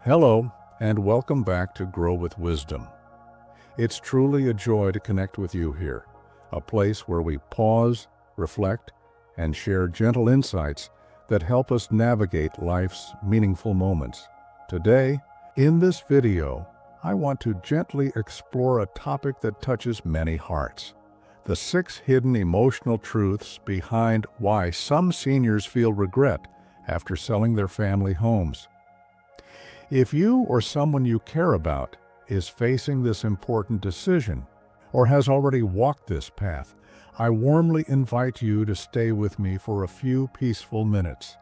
Hello, and welcome back to Grow with Wisdom. It's truly a joy to connect with you here, a place where we pause, reflect, and share gentle insights that help us navigate life's meaningful moments. Today, in this video, I want to gently explore a topic that touches many hearts: the 6 hidden emotional truths behind why some seniors feel regret after selling their family homes. If you or someone you care about is facing this important decision or has already walked this path, I warmly invite you to stay with me for a few peaceful minutes.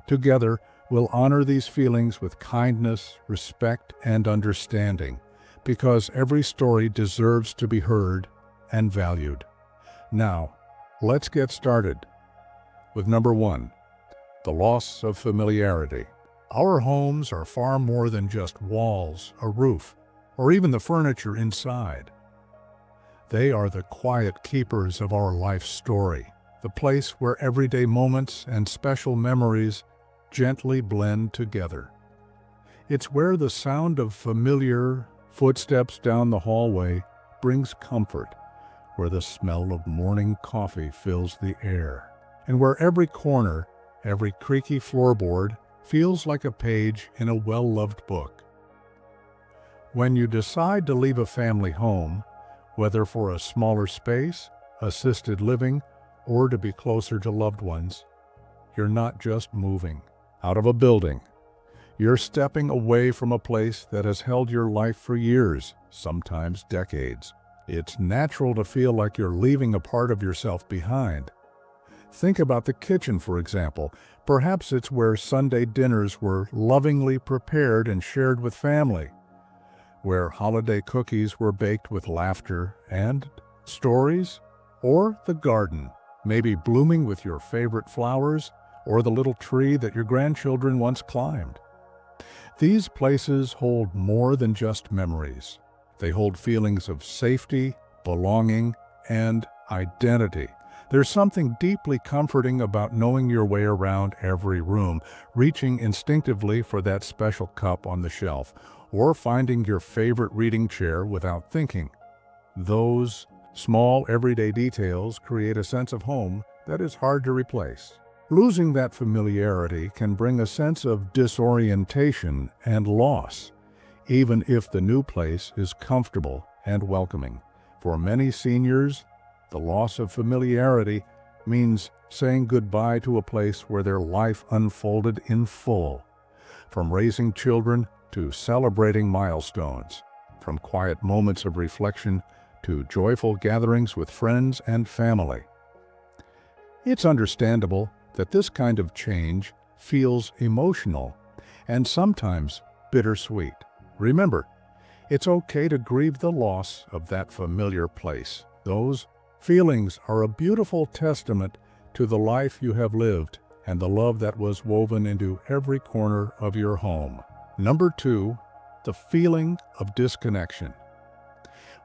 Together, we'll honor these feelings with kindness, respect, and understanding, because every story deserves to be heard and valued. Now, let's get started with number 1, the loss of familiarity. Our homes are far more than just walls, a roof, or even the furniture inside. They are the quiet keepers of our life story, the place where everyday moments and special memories gently blend together. It's where the sound of familiar footsteps down the hallway brings comfort, where the smell of morning coffee fills the air, and where every corner, every creaky floorboard feels like a page in a well-loved book. When you decide to leave a family home, whether for a smaller space, assisted living, or to be closer to loved ones, you're not just moving out of a building. You're stepping away from a place that has held your life for years, sometimes decades. It's natural to feel like you're leaving a part of yourself behind. Think about the kitchen, for example. Perhaps it's where Sunday dinners were lovingly prepared and shared with family, where holiday cookies were baked with laughter and stories, or the garden, maybe blooming with your favorite flowers, or the little tree that your grandchildren once climbed. These places hold more than just memories. They hold feelings of safety, belonging, and identity. There's something deeply comforting about knowing your way around every room, reaching instinctively for that special cup on the shelf, or finding your favorite reading chair without thinking. Those small, everyday details create a sense of home that is hard to replace. Losing that familiarity can bring a sense of disorientation and loss, even if the new place is comfortable and welcoming. For many seniors, the loss of familiarity means saying goodbye to a place where their life unfolded in full. From raising children to celebrating milestones, from quiet moments of reflection to joyful gatherings with friends and family. It's understandable that this kind of change feels emotional and sometimes bittersweet. Remember, it's okay to grieve the loss of that familiar place. Those feelings are a beautiful testament to the life you have lived and the love that was woven into every corner of your home. Number 2, the feeling of disconnection.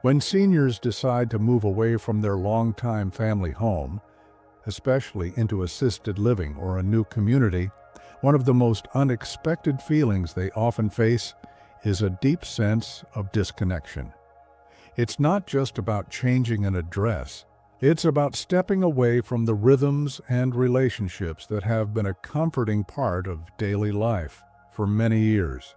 When seniors decide to move away from their longtime family home, especially into assisted living or a new community, one of the most unexpected feelings they often face is a deep sense of disconnection. It's not just about changing an address. It's about stepping away from the rhythms and relationships that have been a comforting part of daily life for many years.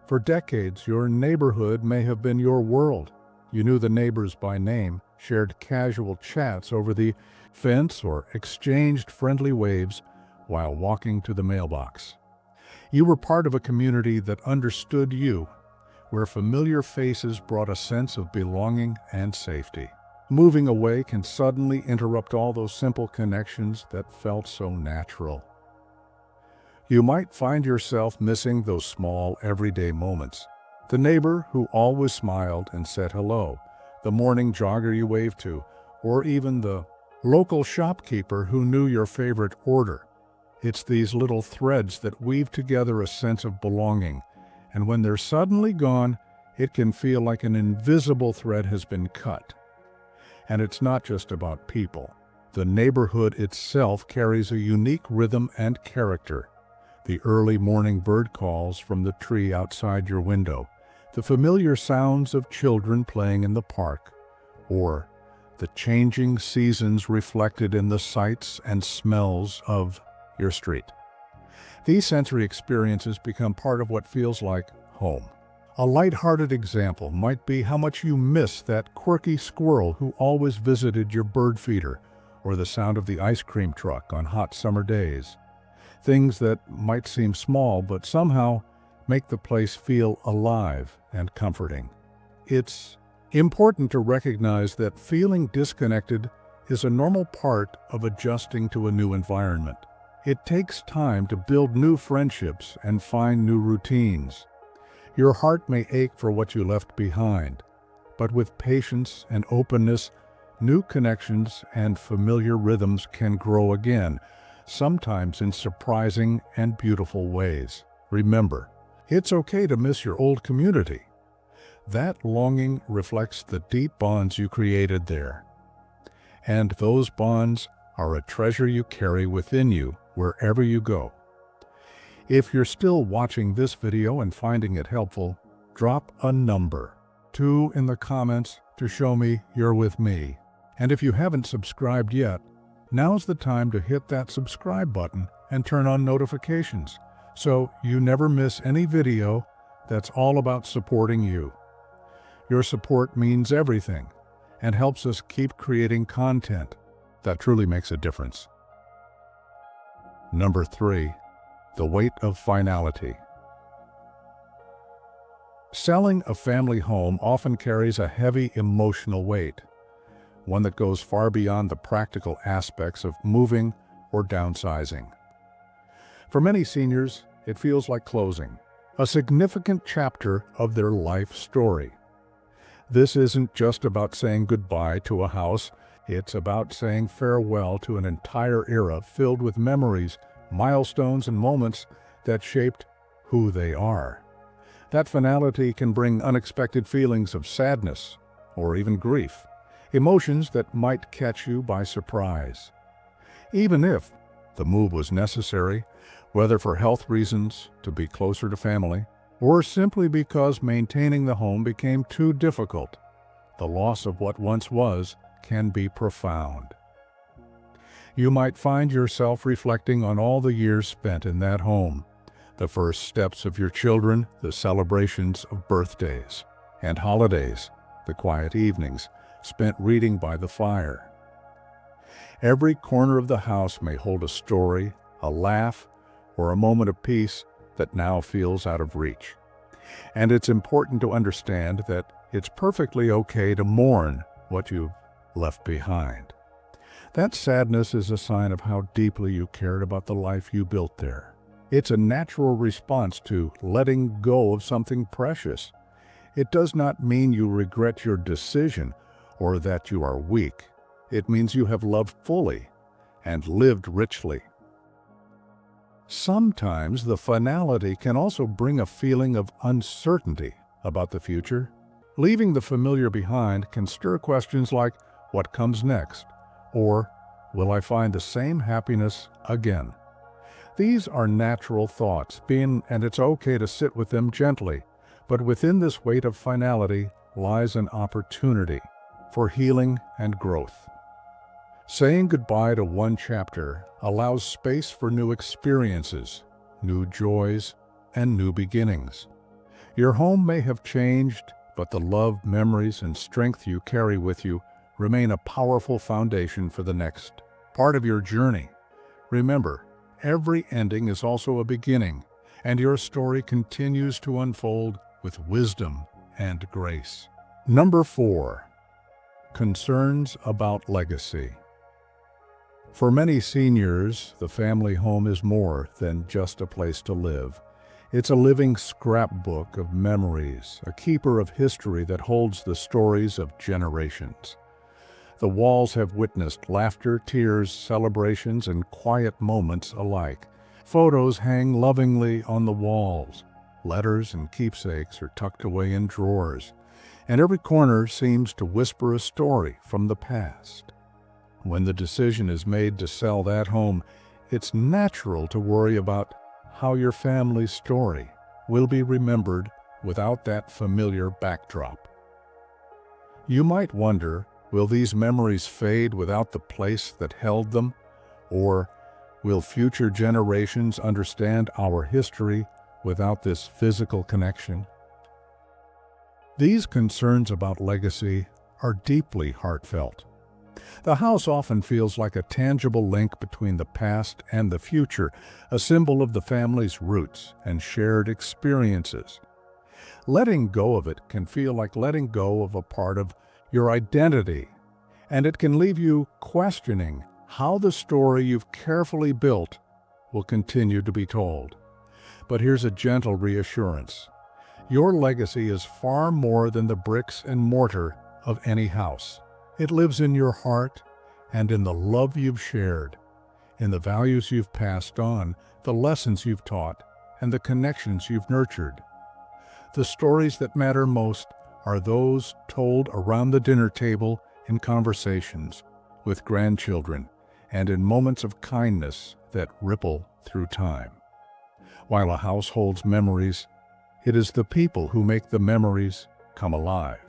For decades, your neighborhood may have been your world. You knew the neighbors by name, shared casual chats over the fence, or exchanged friendly waves while walking to the mailbox. You were part of a community that understood you, where familiar faces brought a sense of belonging and safety. Moving away can suddenly interrupt all those simple connections that felt so natural. You might find yourself missing those small, everyday moments. The neighbor who always smiled and said hello, the morning jogger you waved to, or even the local shopkeeper who knew your favorite order. It's these little threads that weave together a sense of belonging, and when they're suddenly gone, it can feel like an invisible thread has been cut. And it's not just about people. The neighborhood itself carries a unique rhythm and character. The early morning bird calls from the tree outside your window, the familiar sounds of children playing in the park, or the changing seasons reflected in the sights and smells of your street. These sensory experiences become part of what feels like home. A light-hearted example might be how much you miss that quirky squirrel who always visited your bird feeder, or the sound of the ice cream truck on hot summer days. Things that might seem small but somehow make the place feel alive and comforting. It's important to recognize that feeling disconnected is a normal part of adjusting to a new environment. It takes time to build new friendships and find new routines. Your heart may ache for what you left behind, but with patience and openness, new connections and familiar rhythms can grow again, sometimes in surprising and beautiful ways. Remember, it's okay to miss your old community. That longing reflects the deep bonds you created there. And those bonds are a treasure you carry within you wherever you go. If you're still watching this video and finding it helpful, drop a number, 2 in the comments to show me you're with me. And if you haven't subscribed yet, now's the time to hit that subscribe button and turn on notifications so you never miss any video that's all about supporting you. Your support means everything and helps us keep creating content that truly makes a difference. Number 3, the weight of finality. Selling a family home often carries a heavy emotional weight, one that goes far beyond the practical aspects of moving or downsizing. For many seniors, it feels like closing, a significant chapter of their life story. This isn't just about saying goodbye to a house, it's about saying farewell to an entire era filled with memories, milestones, and moments that shaped who they are. That finality can bring unexpected feelings of sadness or even grief, emotions that might catch you by surprise. Even if the move was necessary, whether for health reasons, to be closer to family, or simply because maintaining the home became too difficult, the loss of what once was can be profound. You might find yourself reflecting on all the years spent in that home, the first steps of your children, the celebrations of birthdays and holidays, the quiet evenings spent reading by the fire. Every corner of the house may hold a story, a laugh, or a moment of peace that now feels out of reach. And it's important to understand that it's perfectly okay to mourn what you've left behind. That sadness is a sign of how deeply you cared about the life you built there. It's a natural response to letting go of something precious. It does not mean you regret your decision or that you are weak. It means you have loved fully and lived richly. Sometimes the finality can also bring a feeling of uncertainty about the future. Leaving the familiar behind can stir questions like, what comes next? Or, will I find the same happiness again? These are natural thoughts, and it's okay to sit with them gently. But within this weight of finality lies an opportunity for healing and growth. Saying goodbye to one chapter allows space for new experiences, new joys, and new beginnings. Your home may have changed, but the love, memories, and strength you carry with you remain a powerful foundation for the next part of your journey. Remember, every ending is also a beginning, and your story continues to unfold with wisdom and grace. Number 4, concerns about legacy. For many seniors, the family home is more than just a place to live. It's a living scrapbook of memories, a keeper of history that holds the stories of generations. The walls have witnessed laughter, tears, celebrations, and quiet moments alike. Photos hang lovingly on the walls. Letters and keepsakes are tucked away in drawers, and every corner seems to whisper a story from the past. When the decision is made to sell that home, it's natural to worry about how your family's story will be remembered without that familiar backdrop. You might wonder, will these memories fade without the place that held them? Or will future generations understand our history without this physical connection? These concerns about legacy are deeply heartfelt. The house often feels like a tangible link between the past and the future, a symbol of the family's roots and shared experiences. Letting go of it can feel like letting go of a part of your identity, and it can leave you questioning how the story you've carefully built will continue to be told. But here's a gentle reassurance. Your legacy is far more than the bricks and mortar of any house. It lives in your heart and in the love you've shared, in the values you've passed on, the lessons you've taught, and the connections you've nurtured. The stories that matter most are those told around the dinner table, in conversations with grandchildren, and in moments of kindness that ripple through time. While a house holds memories, it is the people who make the memories come alive.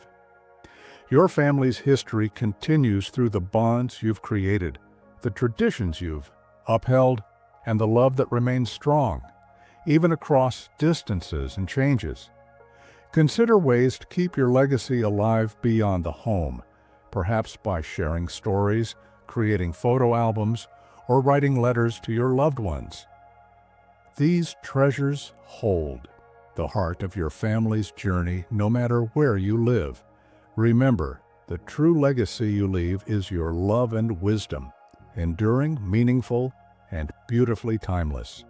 Your family's history continues through the bonds you've created, the traditions you've upheld, and the love that remains strong, even across distances and changes. Consider ways to keep your legacy alive beyond the home, perhaps by sharing stories, creating photo albums, or writing letters to your loved ones. These treasures hold the heart of your family's journey, no matter where you live. Remember, the true legacy you leave is your love and wisdom, enduring, meaningful, and beautifully timeless.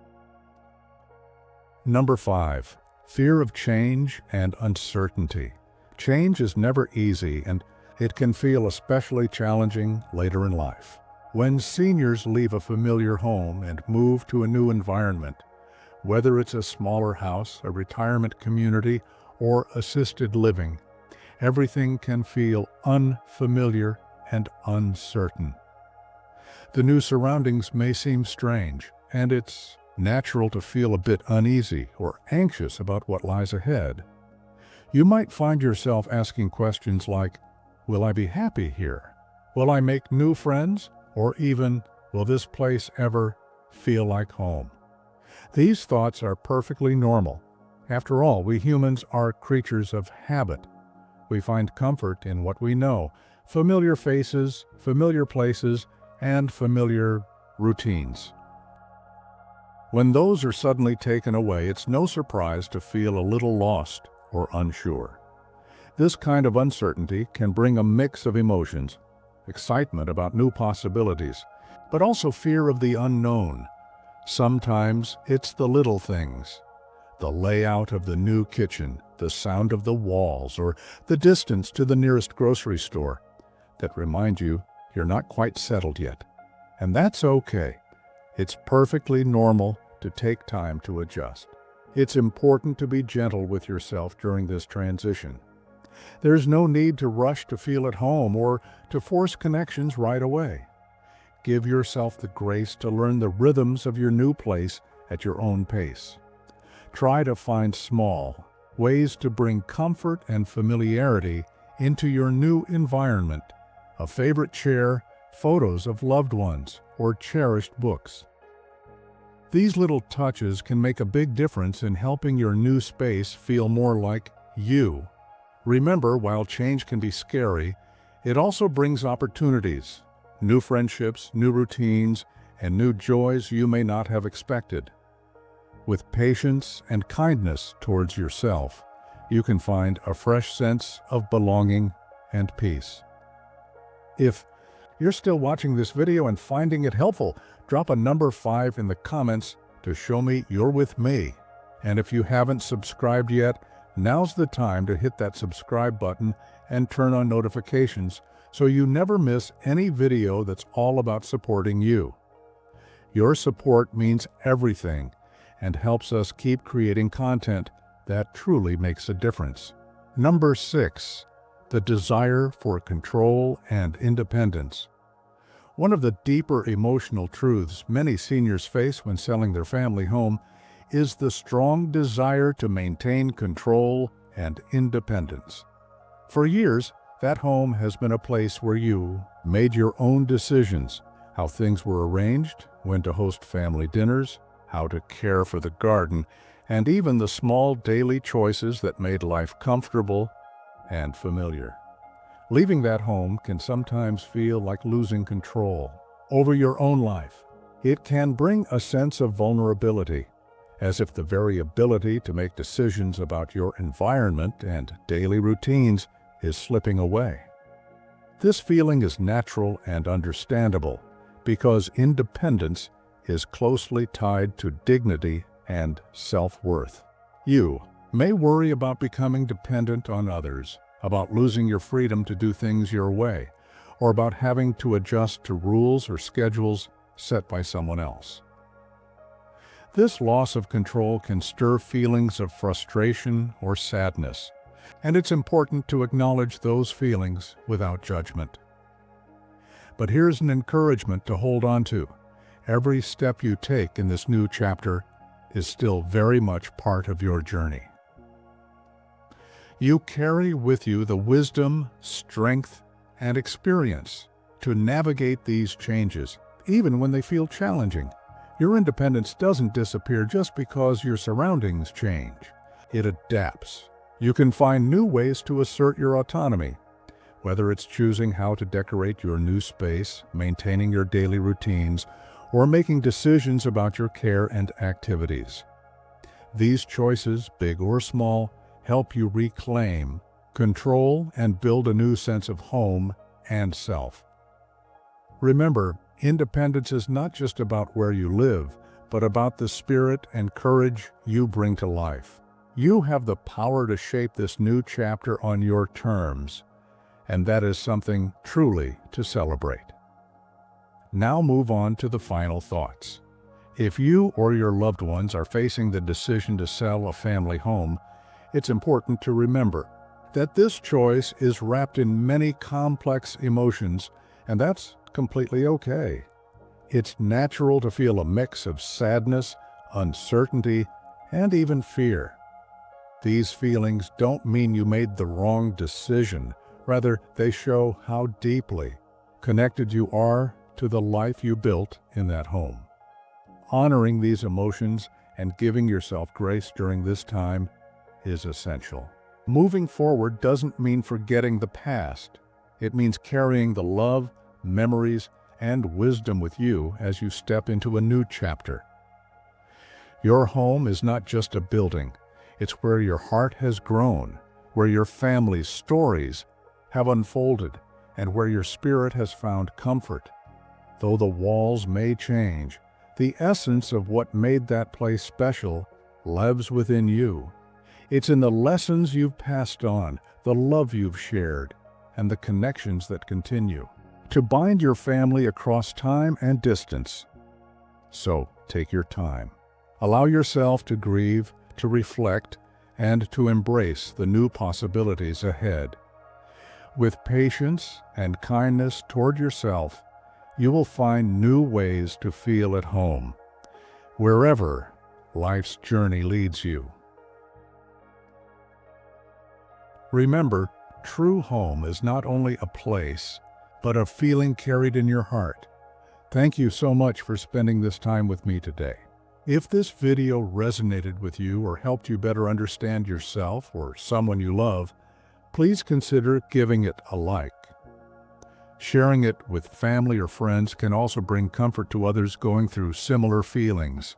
Number 5. Fear of change and uncertainty. Change is never easy, and it can feel especially challenging later in life. When seniors leave a familiar home and move to a new environment, whether it's a smaller house, a retirement community, or assisted living, everything can feel unfamiliar and uncertain. The new surroundings may seem strange, and it's natural to feel a bit uneasy or anxious about what lies ahead. You might find yourself asking questions like, will I be happy here? Will I make new friends? Or even, will this place ever feel like home? These thoughts are perfectly normal. After all, we humans are creatures of habit. We find comfort in what we know, familiar faces, familiar places, and familiar routines. When those are suddenly taken away, it's no surprise to feel a little lost or unsure. This kind of uncertainty can bring a mix of emotions, excitement about new possibilities, but also fear of the unknown. Sometimes it's the little things, the layout of the new kitchen, the sound of the walls, or the distance to the nearest grocery store that remind you you're not quite settled yet. And that's okay. It's perfectly normal to take time to adjust. It's important to be gentle with yourself during this transition. There's no need to rush to feel at home or to force connections right away. Give yourself the grace to learn the rhythms of your new place at your own pace. Try to find small ways to bring comfort and familiarity into your new environment. A favorite chair, photos of loved ones, or cherished books. These little touches can make a big difference in helping your new space feel more like you. Remember, while change can be scary, it also brings opportunities, new friendships, new routines, and new joys you may not have expected. With patience and kindness towards yourself, you can find a fresh sense of belonging and peace. If you're still watching this video and finding it helpful, drop a number 5 in the comments to show me you're with me. And if you haven't subscribed yet, now's the time to hit that subscribe button and turn on notifications so you never miss any video that's all about supporting you. Your support means everything and helps us keep creating content that truly makes a difference. Number 6. The desire for control and independence. One of the deeper emotional truths many seniors face when selling their family home is the strong desire to maintain control and independence. For years, that home has been a place where you made your own decisions, how things were arranged, when to host family dinners, how to care for the garden, and even the small daily choices that made life comfortable and familiar. Leaving that home can sometimes feel like losing control over your own life. It can bring a sense of vulnerability, as if the very ability to make decisions about your environment and daily routines is slipping away. This feeling is natural and understandable because independence is closely tied to dignity and self-worth. You may worry about becoming dependent on others, about losing your freedom to do things your way, or about having to adjust to rules or schedules set by someone else. This loss of control can stir feelings of frustration or sadness, and it's important to acknowledge those feelings without judgment. But here's an encouragement to hold on to. Every step you take in this new chapter is still very much part of your journey. You carry with you the wisdom, strength, and experience to navigate these changes, even when they feel challenging. Your independence doesn't disappear just because your surroundings change. It adapts. You can find new ways to assert your autonomy, whether it's choosing how to decorate your new space, maintaining your daily routines, or making decisions about your care and activities. These choices, big or small, help you reclaim, control, and build a new sense of home and self. Remember, independence is not just about where you live, but about the spirit and courage you bring to life. You have the power to shape this new chapter on your terms, and that is something truly to celebrate. Now move on to the final thoughts. If you or your loved ones are facing the decision to sell a family home, it's important to remember that this choice is wrapped in many complex emotions, and that's completely okay. It's natural to feel a mix of sadness, uncertainty, and even fear. These feelings don't mean you made the wrong decision. Rather, they show how deeply connected you are to the life you built in that home. Honoring these emotions and giving yourself grace during this time is essential. Moving forward doesn't mean forgetting the past. It means carrying the love, memories, and wisdom with you as you step into a new chapter. Your home is not just a building. It's where your heart has grown, where your family's stories have unfolded, and where your spirit has found comfort. Though the walls may change, the essence of what made that place special lives within you. It's in the lessons you've passed on, the love you've shared, and the connections that continue to bind your family across time and distance. So take your time. Allow yourself to grieve, to reflect, and to embrace the new possibilities ahead. With patience and kindness toward yourself, you will find new ways to feel at home, wherever life's journey leads you. Remember, true home is not only a place, but a feeling carried in your heart. Thank you so much for spending this time with me today. If this video resonated with you or helped you better understand yourself or someone you love, please consider giving it a like. Sharing it with family or friends can also bring comfort to others going through similar feelings.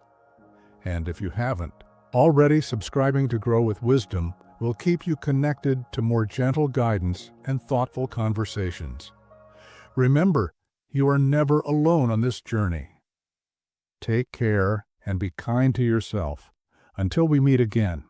And if you haven't already, subscribing to Grow with Wisdom will keep you connected to more gentle guidance and thoughtful conversations. Remember, you are never alone on this journey. Take care and be kind to yourself. Until we meet again.